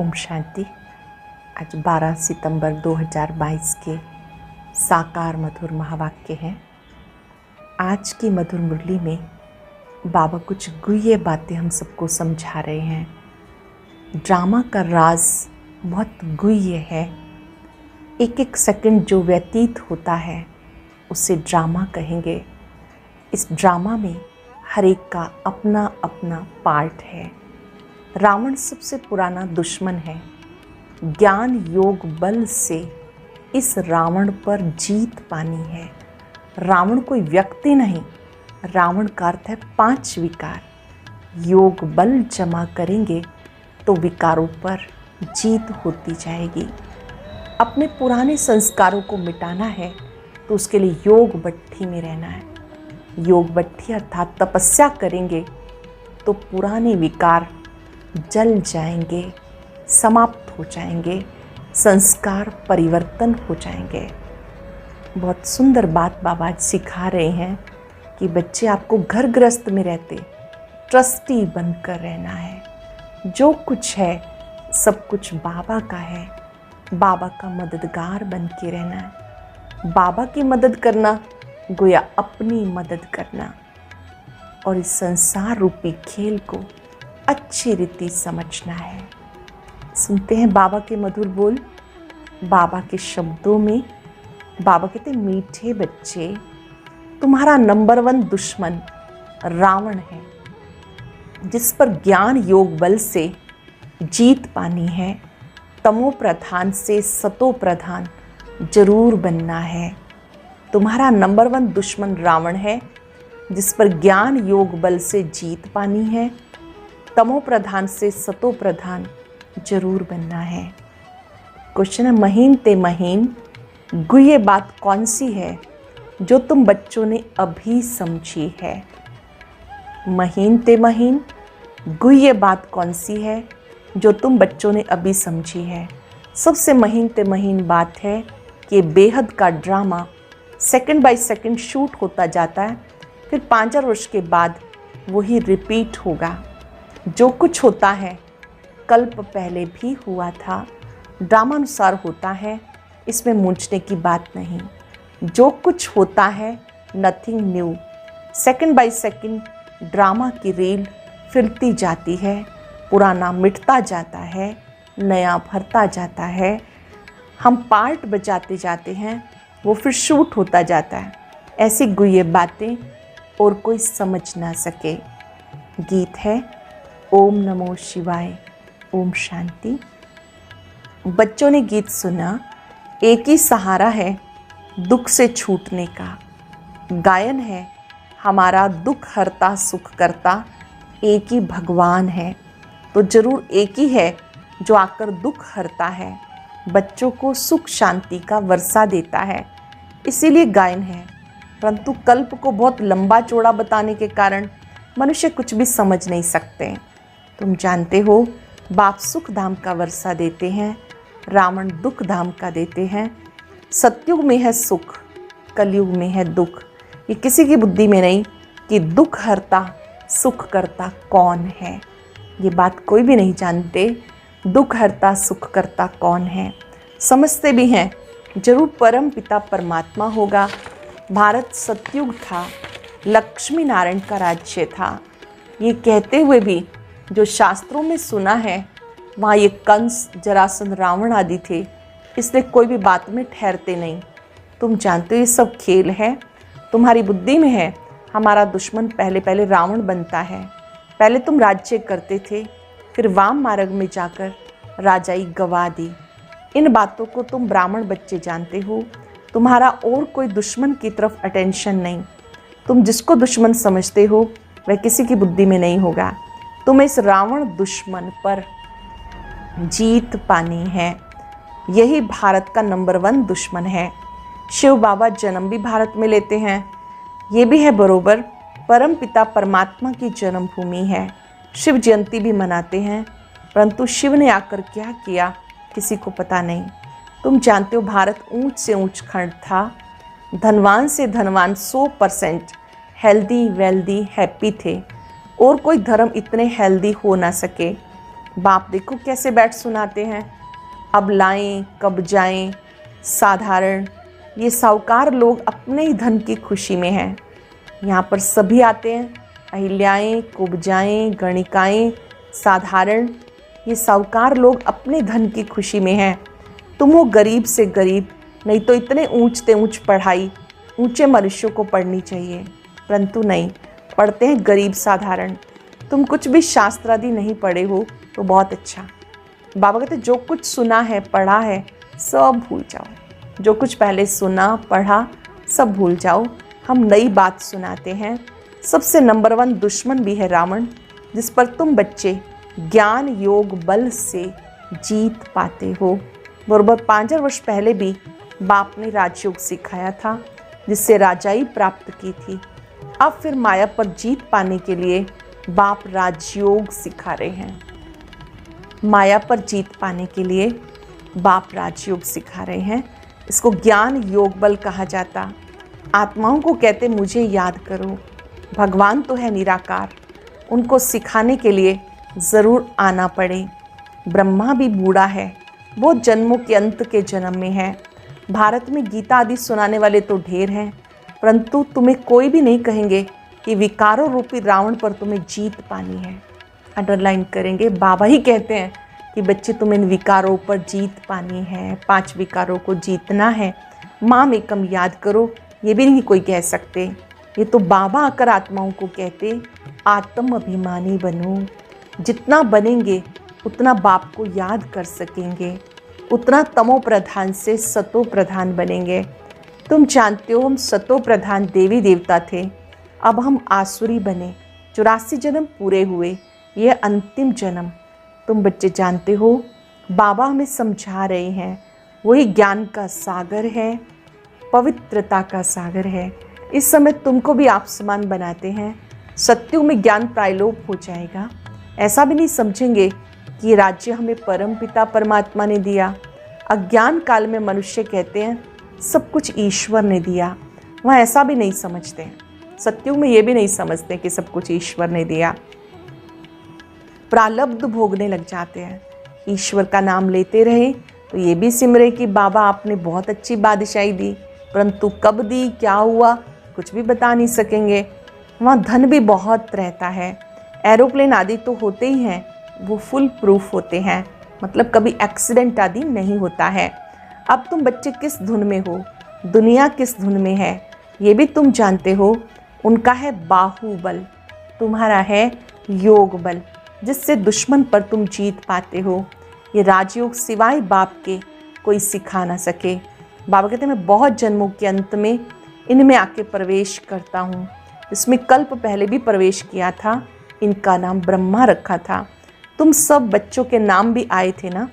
ओम शांति। आज 12 सितंबर 2022 के साकार मधुर महावाक्य हैं। आज की मधुर मुरली में बाबा कुछ गुह्य बातें हम सबको समझा रहे हैं। ड्रामा का राज बहुत गुह्य है। एक एक सेकंड जो व्यतीत होता है उसे ड्रामा कहेंगे। इस ड्रामा में हर एक का अपना अपना पार्ट है। रावण सबसे पुराना दुश्मन है। ज्ञान योग बल से इस रावण पर जीत पानी है। रावण कोई व्यक्ति नहीं, रावण का अर्थ है 5 विकार। योग बल जमा करेंगे तो विकारों पर जीत होती जाएगी। अपने पुराने संस्कारों को मिटाना है तो उसके लिए योग भट्ठी में रहना है। योग भट्ठी अर्थात तपस्या करेंगे तो पुराने विकार जल जाएंगे, समाप्त हो जाएंगे, संस्कार परिवर्तन हो जाएंगे। बहुत सुंदर बात बाबा आज सिखा रहे हैं कि बच्चे आपको घर गृहस्थ में रहते ट्रस्टी बनकर रहना है। जो कुछ है सब कुछ बाबा का है। बाबा का मददगार बन के रहना है। बाबा की मदद करना गोया अपनी मदद करना, और इस संसार रूपी खेल को अच्छी रीति समझना है। सुनते हैं बाबा के मधुर बोल। बाबा के शब्दों में बाबा कहते, मीठे बच्चे, तुम्हारा नंबर 1 दुश्मन रावण है, जिस पर ज्ञान योग बल से जीत पानी है। तमो प्रधान से सतो प्रधान जरूर बनना है। तुम्हारा नंबर 1 दुश्मन रावण है, जिस पर ज्ञान योग बल से जीत पानी है। तमो प्रधान से सतो प्रधान जरूर बनना है। क्वेश्चन है, महीन ते महीन गुह्य बात कौन सी है जो तुम बच्चों ने अभी समझी है? महीन ते महीन गुह्य बात कौन सी है जो तुम बच्चों ने अभी समझी है? सबसे महीन ते महीन बात है कि बेहद का drama second by second shoot होता जाता है, फिर 5 वर्ष के बाद वही रिपीट होगा। जो कुछ होता है कल्प पहले भी हुआ था, ड्रामानुसार होता है, इसमें मूंझने की बात नहीं। जो कुछ होता है nothing new. Second by second drama की रील फिरती जाती है, पुराना मिटता जाता है, नया भरता जाता है। हम पार्ट बजाते जाते हैं, वो फिर शूट होता जाता है। ऐसी गुह्य बातें और कोई समझ ना सके। गीत है ओम नमो शिवाय, ओम शांति। बच्चों ने गीत सुना। एक ही सहारा है दुख से छूटने का। गायन है हमारा दुख हरता सुख करता एक ही भगवान है। तो जरूर एक ही है जो आकर दुख हरता है, बच्चों को सुख शांति का वर्षा देता है, इसीलिए गायन है। परंतु कल्प को बहुत लंबा चौड़ा बताने के कारण मनुष्य कुछ भी समझ नहीं सकते। तुम जानते हो, बाप सुख धाम का वर्षा देते हैं, रावण दुख धाम का देते हैं। सतयुग में है सुख, कलयुग में है दुख। ये किसी की बुद्धि में नहीं कि दुख हरता सुख करता कौन है। ये बात कोई भी नहीं जानते, दुख हरता सुख करता कौन है। समझते भी हैं जरूर परम पिता परमात्मा होगा। भारत सतयुग था, लक्ष्मी नारायण का राज्य था। ये कहते हुए भी जो शास्त्रों में सुना है, वहाँ ये कंस जरासंध रावण आदि थे, इसलिए कोई भी बात में ठहरते नहीं। तुम जानते हो ये सब खेल है, तुम्हारी बुद्धि में है। हमारा दुश्मन पहले पहले रावण बनता है। पहले तुम राज्य करते थे, फिर वाम मार्ग में जाकर राजाई गवा दी। इन बातों को तुम ब्राह्मण बच्चे जानते हो। तुम्हारा और कोई दुश्मन की तरफ अटेंशन नहीं। तुम जिसको दुश्मन समझते हो वह किसी की बुद्धि में नहीं होगा। तुम्हें इस रावण दुश्मन पर जीत पानी है। यही भारत का नंबर 1 दुश्मन है। शिव बाबा जन्म भी भारत में लेते हैं, ये भी है बरोबर। परम पिता परमात्मा की जन्मभूमि है। शिव जयंती भी मनाते हैं, परंतु शिव ने आकर क्या किया किसी को पता नहीं। तुम जानते हो भारत ऊंच से ऊंच खंड था। धनवान से धनवान 100% हेल्दी वेल्दी हैप्पी थे, और कोई धर्म इतने हेल्दी हो ना सके। बाप देखो कैसे बैठ सुनाते हैं, अब लाएं कब जाएं, साधारण। ये साहूकार लोग अपने ही धन की खुशी में हैं। यहाँ पर सभी आते हैं, अहिल्याएं, कुब्जाएं, गणिकाएं, साधारण। ये साहूकार लोग अपने धन की खुशी में हैं। तुम हो गरीब से गरीब, नहीं तो इतने ऊंचते ऊंच पढ़ाई ऊंचे मनुष्यों को पढ़नी चाहिए, परंतु नहीं, पढ़ते हैं गरीब साधारण। तुम कुछ भी शास्त्र आदि नहीं पढ़े हो तो बहुत अच्छा। बाबा कहते जो कुछ सुना है पढ़ा है सब भूल जाओ। जो कुछ पहले सुना पढ़ा सब भूल जाओ। हम नई बात सुनाते हैं। सबसे नंबर 1 दुश्मन भी है रावण, जिस पर तुम बच्चे ज्ञान योग बल से जीत पाते हो। बराबर 5000 वर्ष पहले भी बाप ने राजयोग सिखाया था, जिससे राजाई प्राप्त की थी। अब फिर माया पर जीत पाने के लिए बाप राजयोग सिखा रहे हैं। माया पर जीत पाने के लिए बाप राजयोग सिखा रहे हैं। इसको ज्ञान योग बल कहा जाता। आत्माओं को कहते मुझे याद करो। भगवान तो है निराकार, उनको सिखाने के लिए ज़रूर आना पड़े। ब्रह्मा भी बूढ़ा है, वो जन्मों के अंत के जन्म में है। भारत में गीता आदि सुनाने वाले तो ढेर हैं, परंतु तुम्हें कोई भी नहीं कहेंगे कि विकारों रूपी रावण पर तुम्हें जीत पानी है। अंडरलाइन करेंगे, बाबा ही कहते हैं कि बच्चे तुम्हें इन विकारों पर जीत पानी है, 5 विकारों को जीतना है। माम एकम याद करो, ये भी नहीं कोई कह सकते। ये तो बाबा आकर आत्माओं को कहते आत्म अभिमानी बनो। जितना बनेंगे उतना बाप को याद कर सकेंगे, उतना तमो प्रधान से सतो प्रधान बनेंगे। तुम जानते हो हम सतो प्रधान देवी देवता थे, अब हम आसुरी बने। 84 जन्म पूरे हुए, ये अंतिम जन्म। तुम बच्चे जानते हो बाबा हमें समझा रहे हैं, वही ज्ञान का सागर है, पवित्रता का सागर है। इस समय तुमको भी आप समान बनाते हैं। सत्युग में ज्ञान प्रायलोप हो जाएगा। ऐसा भी नहीं समझेंगे कि राज्य हमें परम पिता परमात्मा ने दिया। अज्ञान काल में मनुष्य कहते हैं सब कुछ ईश्वर ने दिया, वहाँ ऐसा भी नहीं समझते हैं। सत्युग में ये भी नहीं समझते कि सब कुछ ईश्वर ने दिया। प्रालब्ध भोगने लग जाते हैं। ईश्वर का नाम लेते रहे तो ये भी सिमरे कि बाबा आपने बहुत अच्छी बादशाही दी, परंतु कब दी क्या हुआ कुछ भी बता नहीं सकेंगे। वहाँ धन भी बहुत रहता है। एरोप्लेन आदि तो होते ही हैं, वो फुल प्रूफ होते हैं, मतलब कभी एक्सीडेंट आदि नहीं होता है। अब तुम बच्चे किस धुन में हो, दुनिया किस धुन में है, ये भी तुम जानते हो। उनका है बाहुबल, तुम्हारा है योग बल, जिससे दुश्मन पर तुम जीत पाते हो। ये राजयोग सिवाय बाप के कोई सिखा ना सके। बाबा कहते हैं मैं बहुत जन्मों के अंत में इनमें आके प्रवेश करता हूँ। इसमें कल्प पहले भी प्रवेश किया था। इनका नाम ब्रह्मा रखा था। तुम सब बच्चों के नाम भी आए थे ना,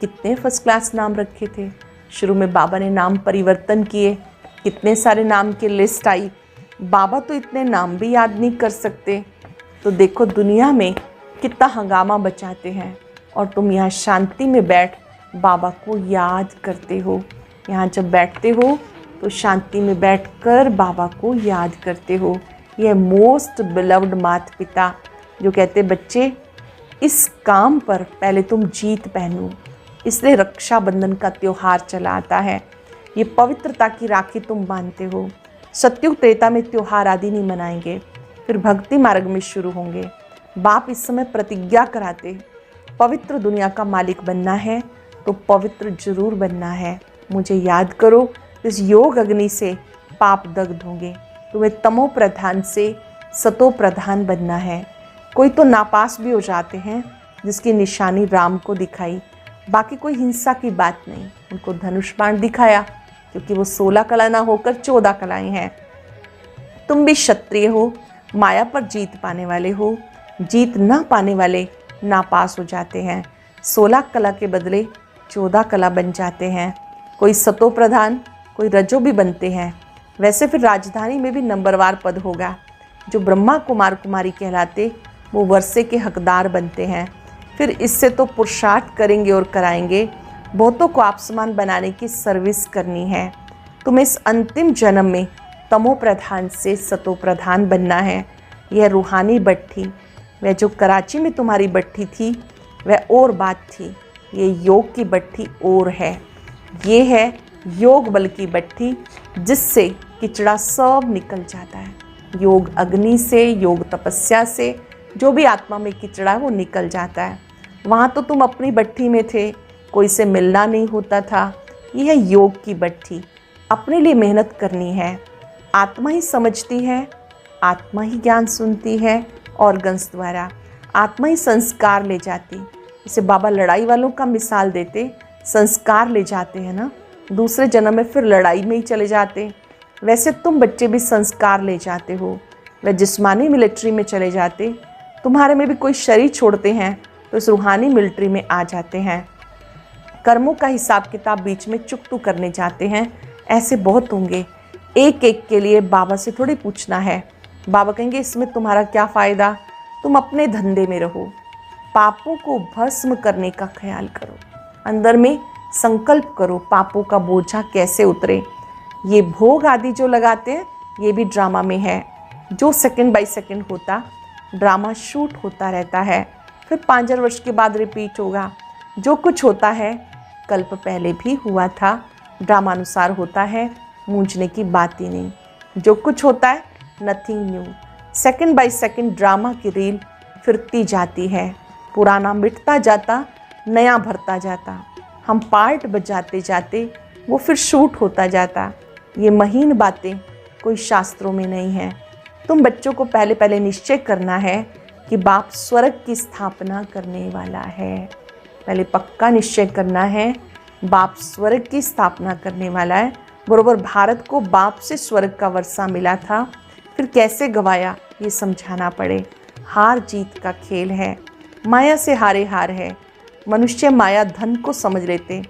कितने फर्स्ट क्लास नाम रखे थे। शुरू में बाबा ने नाम परिवर्तन किए, कितने सारे नाम की लिस्ट आई। बाबा तो इतने नाम भी याद नहीं कर सकते। तो देखो दुनिया में कितना हंगामा बचाते हैं, और तुम यहाँ शांति में बैठ बाबा को याद करते हो। यहाँ जब बैठते हो तो शांति में बैठकर बाबा को याद करते हो। यह मोस्ट बिलव्ड माता पिता जो कहते बच्चे इस काम पर पहले तुम जीत पहनो, इसलिए रक्षाबंधन का त्यौहार चला आता है। ये पवित्रता की राखी तुम बांधते हो। सत्युग त्रेता में त्यौहार आदि नहीं मनाएंगे, फिर भक्ति मार्ग में शुरू होंगे। बाप इस समय प्रतिज्ञा कराते पवित्र दुनिया का मालिक बनना है तो पवित्र जरूर बनना है। मुझे याद करो, इस योग अग्नि से पाप दग्ध होंगे। तुम्हें तमो प्रधान से सतो प्रधान बनना है। कोई तो नापास भी हो जाते हैं, जिसकी निशानी राम को दिखाई, बाकी कोई हिंसा की बात नहीं। उनको धनुष बाण दिखाया क्योंकि वो 16 कला ना होकर 14 कलाएं हैं। तुम भी क्षत्रिय हो, माया पर जीत पाने वाले हो। जीत ना पाने वाले नापास हो जाते हैं, 16 कला के बदले 14 कला बन जाते हैं। कोई सतो प्रधान, कोई रजो भी बनते हैं। वैसे फिर राजधानी में भी नंबरवार पद होगा। जो ब्रह्मा कुमार कुमारी कहलाते वो वर्षे के हकदार बनते हैं। फिर इससे तो पुरुषार्थ करेंगे और कराएंगे। बहुतों को आप समान बनाने की सर्विस करनी है। तुम्हें इस अंतिम जन्म में तमो प्रधान से सतो प्रधान बनना है। यह रूहानी भट्ठी, वह जो कराची में तुम्हारी भट्ठी थी वह और बात थी। ये योग की भट्ठी और है। ये है योग बल की भट्ठी, जिससे किचड़ा सब निकल जाता है। योग अग्नि से, योग तपस्या से जो भी आत्मा में किचड़ा है वो निकल जाता है। वहाँ तो तुम अपनी भट्ठी में थे, कोई से मिलना नहीं होता था। यह है योग की भट्ठी। अपने लिए मेहनत करनी है। आत्मा ही समझती है, आत्मा ही ज्ञान सुनती है, ऑर्गन्स द्वारा आत्मा ही संस्कार ले जाती। जैसे बाबा लड़ाई वालों का मिसाल देते, संस्कार ले जाते हैं ना, दूसरे जन्म में फिर लड़ाई में ही चले जाते। वैसे तुम बच्चे भी संस्कार ले जाते हो। वह जिस्मानी मिलिट्री में चले जाते, तुम्हारे में भी कोई शरीर छोड़ते हैं तो इस रूहानी मिलिट्री में आ जाते हैं। कर्मों का हिसाब किताब बीच में चुकतू करने जाते हैं। ऐसे बहुत होंगे। एक एक के लिए बाबा से थोड़ी पूछना है। बाबा कहेंगे इसमें तुम्हारा क्या फ़ायदा, तुम अपने धंधे में रहो। पापों को भस्म करने का ख्याल करो, अंदर में संकल्प करो पापों का बोझा कैसे उतरे। ये भोग आदि जो लगाते हैं ये भी ड्रामा में है, जो सेकंड बाय सेकंड होता ड्रामा शूट होता रहता है, फिर 5,000 वर्ष के बाद रिपीट होगा। जो कुछ होता है कल्प पहले भी हुआ था, ड्रामानुसार होता है, मूंझने की बात ही नहीं। जो कुछ होता है nothing new, second by second drama की रील फिरती जाती है। पुराना मिटता जाता, नया भरता जाता। हम पार्ट बजाते जाते वो फिर शूट होता जाता। ये महीन बातें कोई शास्त्रों में नहीं है। तुम बच्चों को पहले पहले निश्चय करना है कि बाप स्वर्ग की स्थापना करने वाला है। पहले पक्का निश्चय करना है, बाप स्वर्ग की स्थापना करने वाला है। बरोबर भारत को बाप से स्वर्ग का वर्षा मिला था, फिर कैसे गवाया ये समझाना पड़े। हार जीत का खेल है, माया से हारे हार है। मनुष्य माया धन को समझ लेते,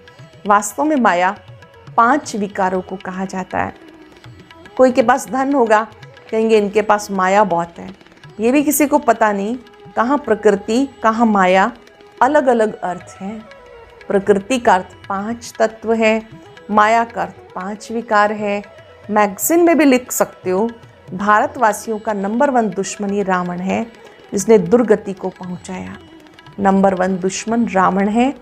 वास्तव में माया 5 विकारों को कहा जाता है। कोई के पास धन होगा, कहेंगे इनके पास माया बहुत है। ये भी किसी को पता नहीं कहाँ प्रकृति कहाँ माया, अलग अलग अर्थ हैं। प्रकृति का अर्थ 5 तत्व है, माया का अर्थ 5 विकार है। मैगजीन में भी लिख सकते हो, भारतवासियों का नंबर 1 दुश्मन ये रावण है, जिसने दुर्गति को पहुंचाया। नंबर 1 दुश्मन रावण है,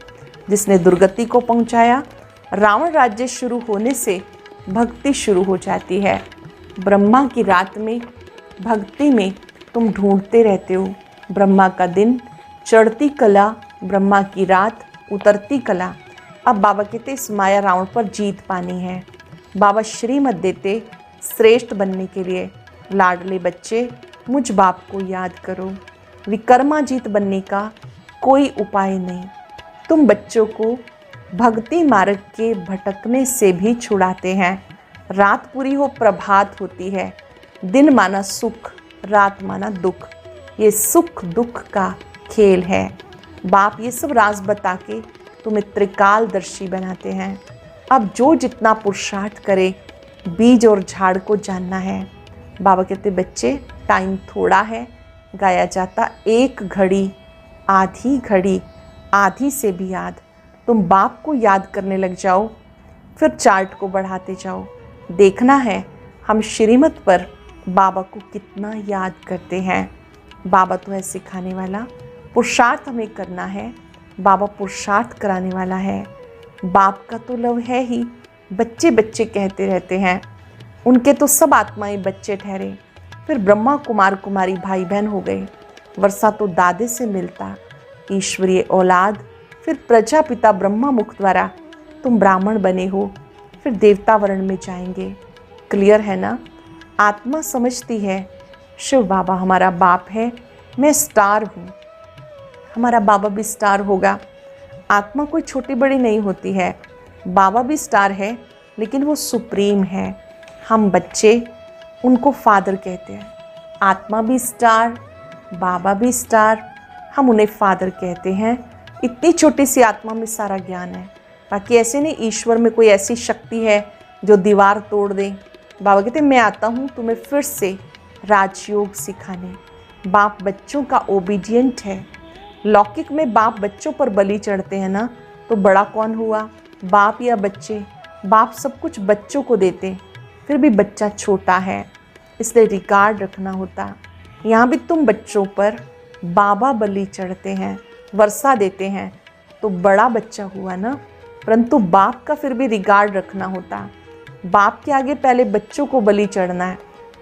जिसने दुर्गति को पहुंचाया। रावण राज्य शुरू होने से भक्ति शुरू हो जाती है। ब्रह्मा की रात में भक्ति में तुम ढूंढते रहते हो। ब्रह्मा का दिन, चढ़ती कला, ब्रह्मा की रात, उतरती कला। अब बाबा कहते इस माया रावण पर जीत पानी है। बाबा श्रीमत देते श्रेष्ठ बनने के लिए, लाडले बच्चे मुझ बाप को याद करो। विकर्माजीत बनने का कोई उपाय नहीं। तुम बच्चों को भक्ति मार्ग के भटकने से भी छुड़ाते हैं। रात पूरी हो प्रभात होती है। दिन माना सुख, रात माना दुख। ये सुख दुख का खेल है। बाप ये सब राज बता के तुम्हें त्रिकालदर्शी बनाते हैं। अब जो जितना पुरुषार्थ करे, बीज और झाड़ को जानना है। बाबा कहते बच्चे टाइम थोड़ा है, गाया जाता 1 घड़ी, आधी घड़ी, आधी से भी याद। तुम बाप को याद करने लग जाओ, फिर चार्ट को बढ़ाते जाओ। देखना है हम श्रीमत पर बाबा को कितना याद करते हैं। बाबा तो है सिखाने वाला, पुरुषार्थ हमें करना है। बाबा पुरुषार्थ कराने वाला है। बाप का तो लव है ही, बच्चे बच्चे कहते रहते हैं। उनके तो सब आत्माएं बच्चे ठहरे। फिर ब्रह्मा कुमार कुमारी भाई बहन हो गए। वर्षा तो दादे से मिलता, ईश्वरीय औलाद। फिर प्रजापिता ब्रह्मा मुख द्वारा तुम ब्राह्मण बने हो, फिर देवता वर्ण में जाएंगे। क्लियर है ना? आत्मा समझती है शिव बाबा हमारा बाप है, मैं स्टार हूँ। हमारा बाबा भी स्टार होगा। आत्मा कोई छोटी बड़ी नहीं होती है। बाबा भी स्टार है, लेकिन वो सुप्रीम है। हम बच्चे उनको फादर कहते हैं। आत्मा भी स्टार, बाबा भी स्टार, हम उन्हें फादर कहते हैं। इतनी छोटी सी आत्मा में सारा ज्ञान है। बाकी ऐसे नहीं ईश्वर में कोई ऐसी शक्ति है जो दीवार तोड़ दे। बाबा कहते मैं आता हूँ तुम्हें फिर से राजयोग सिखाने। बाप बच्चों का ओबीडियंट है। लौकिक में बाप बच्चों पर बलि चढ़ते हैं ना, तो बड़ा कौन हुआ, बाप या बच्चे? बाप सब कुछ बच्चों को देते, फिर भी बच्चा छोटा है, इसलिए रिकॉर्ड रखना होता। यहाँ भी तुम बच्चों पर बाबा बलि चढ़ते हैं। वर्षा देते हैं तो बड़ा बच्चा हुआ ना, परंतु बाप का फिर भी रिगार्ड रखना होता। बाप के आगे पहले बच्चों को बलि चढ़ना है,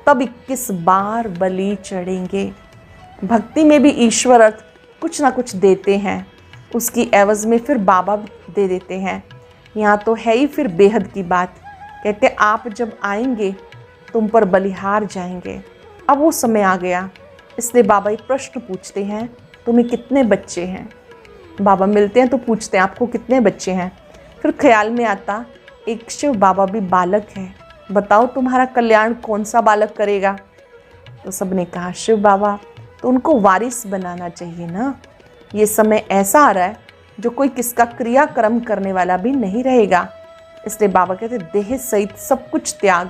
तब 21 बार बलि चढ़ेंगे। भक्ति में भी ईश्वर अर्थ कुछ ना कुछ देते हैं, उसकी एवज में फिर बाबा दे देते हैं। यहाँ तो है ही फिर बेहद की बात। कहते आप जब आएंगे तुम पर बलिहार जाएंगे। अब वो समय आ गया, इसलिए बाबा एक प्रश्न पूछते हैं, तुम्हें कितने बच्चे हैं? बाबा मिलते हैं तो पूछते हैं आपको कितने बच्चे हैं। फिर ख्याल में आता एक शिव बाबा भी बालक है, बताओ तुम्हारा कल्याण कौन सा बालक करेगा? तो सबने कहा शिव बाबा, तो उनको वारिस बनाना चाहिए ना। ये समय ऐसा आ रहा है जो कोई किसका क्रियाक्रम करने वाला भी नहीं रहेगा। इसलिए बाबा कहते देह सहित सब कुछ त्याग,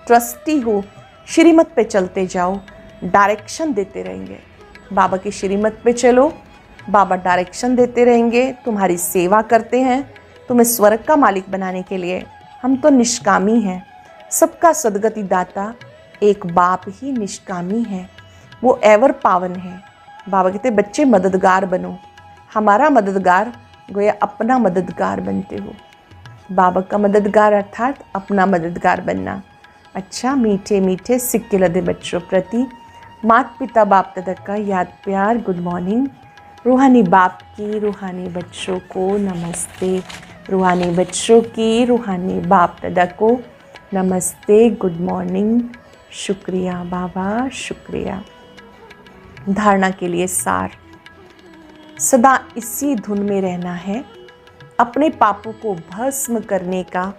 ट्रस्टी हो, श्रीमत पे चलते जाओ, डायरेक्शन देते रहेंगे। बाबा की श्रीमत पे चलो, बाबा डायरेक्शन देते रहेंगे, तुम्हारी सेवा करते हैं, तुम्हें स्वर्ग का मालिक बनाने के लिए। हम तो निष्कामी हैं, सबका सदगति दाता एक बाप ही निष्कामी है, वो एवर पावन है। बाबा कहते बच्चे मददगार बनो, हमारा मददगार गोया अपना मददगार बनते हो। बाबा का मददगार अर्थात अपना मददगार बनना। अच्छा मीठे मीठे सिक्के लदे बच्चों प्रति माता पिता बाप दादा का याद प्यार गुड मॉर्निंग। रूहानी बाप की रूहानी बच्चों को नमस्ते, रूहानी बच्चों की रूहानी बाप दादा को नमस्ते, गुड मॉर्निंग। शुक्रिया बाबा, शुक्रिया। धारणा के लिए सार, सदा इसी धुन में रहना है, अपने पापों को भस्म करने का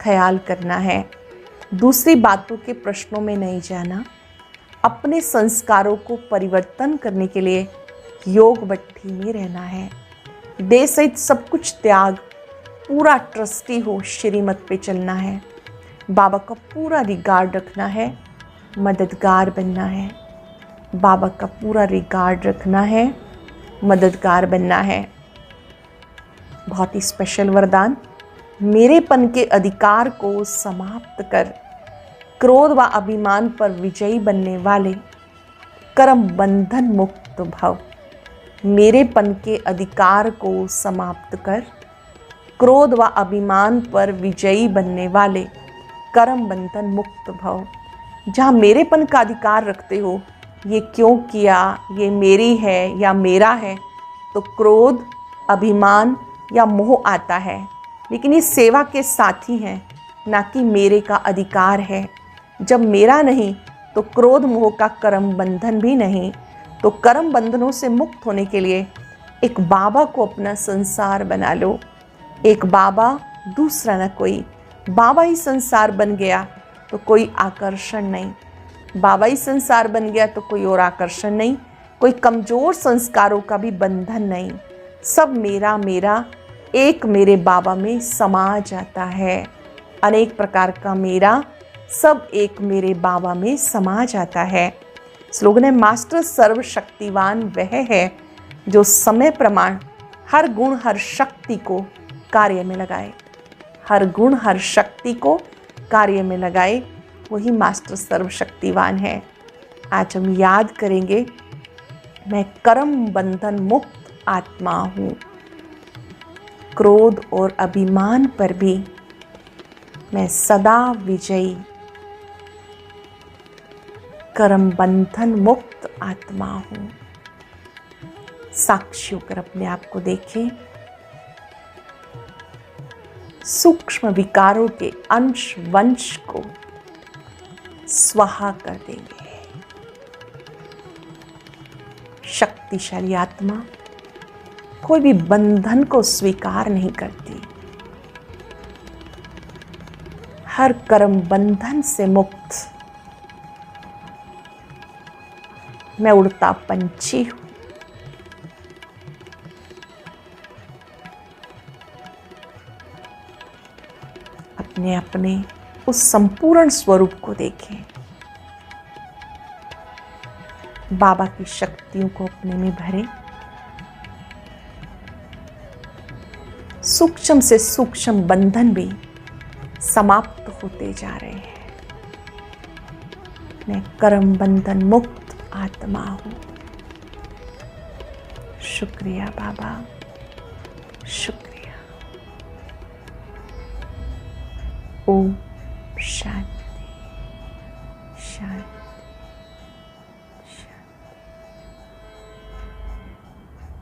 ख्याल करना है, दूसरी बातों के प्रश्नों में नहीं जाना, अपने संस्कारों को परिवर्तन करने के लिए योग भट्टी में रहना है, देह सहित सब कुछ त्याग, पूरा ट्रस्टी हो, श्रीमत पे चलना है, बाबा का पूरा रिगार्ड रखना है, मददगार बनना है, बाबा का पूरा रिगार्ड रखना है, मददगार बनना है। बहुत ही स्पेशल वरदान, मेरेपन के अधिकार को समाप्त कर क्रोध व अभिमान पर विजयी बनने वाले कर्म बंधन मुक्त भव। मेरेपन के अधिकार को समाप्त कर क्रोध व अभिमान पर विजयी बनने वाले कर्म बंधन मुक्त भव। जहाँ मेरेपन का अधिकार रखते हो, ये क्यों किया, ये मेरी है या मेरा है, तो क्रोध अभिमान या मोह आता है, लेकिन ये सेवा के साथी हैं, ना कि मेरे का अधिकार है। जब मेरा नहीं तो क्रोध मोह का कर्म बंधन भी नहीं। तो कर्म बंधनों से मुक्त होने के लिए एक बाबा को अपना संसार बना लो। एक बाबा, दूसरा न कोई। बाबा ही संसार बन गया तो कोई आकर्षण नहीं, बाबा ही संसार बन गया तो कोई और आकर्षण नहीं, कोई कमज़ोर संस्कारों का भी बंधन नहीं। सब मेरा मेरा एक मेरे बाबा में समा जाता है। अनेक प्रकार का मेरा सब एक मेरे बाबा में समा जाता है। स्लोगन है, मास्टर सर्वशक्तिवान वह है जो समय प्रमाण हर गुण हर शक्ति को कार्य में लगाए। हर गुण हर शक्ति को कार्य में लगाए, वही मास्टर सर्वशक्तिवान है। आज हम याद करेंगे, मैं कर्म बंधन मुक्त आत्मा हूँ। क्रोध और अभिमान पर भी मैं सदा विजयी कर्म बंधन मुक्त आत्मा हूँ। साक्षी होकर अपने आप को देखें। सूक्ष्म विकारों के अंश वंश को स्वाहा कर देंगे। शक्तिशाली आत्मा कोई भी बंधन को स्वीकार नहीं करती। हर कर्म बंधन से मुक्त मैं उड़ता पंछी हूं। अपने अपने उस संपूर्ण स्वरूप को देखें। बाबा की शक्तियों को अपने में भरें। सूक्ष्म से सूक्ष्म बंधन भी समाप्त होते जा रहे हैं। मैं कर्म बंधन मुक्त आत्मा हूं। शुक्रिया बाबा, शुक्रिया। ओम शांति शांति।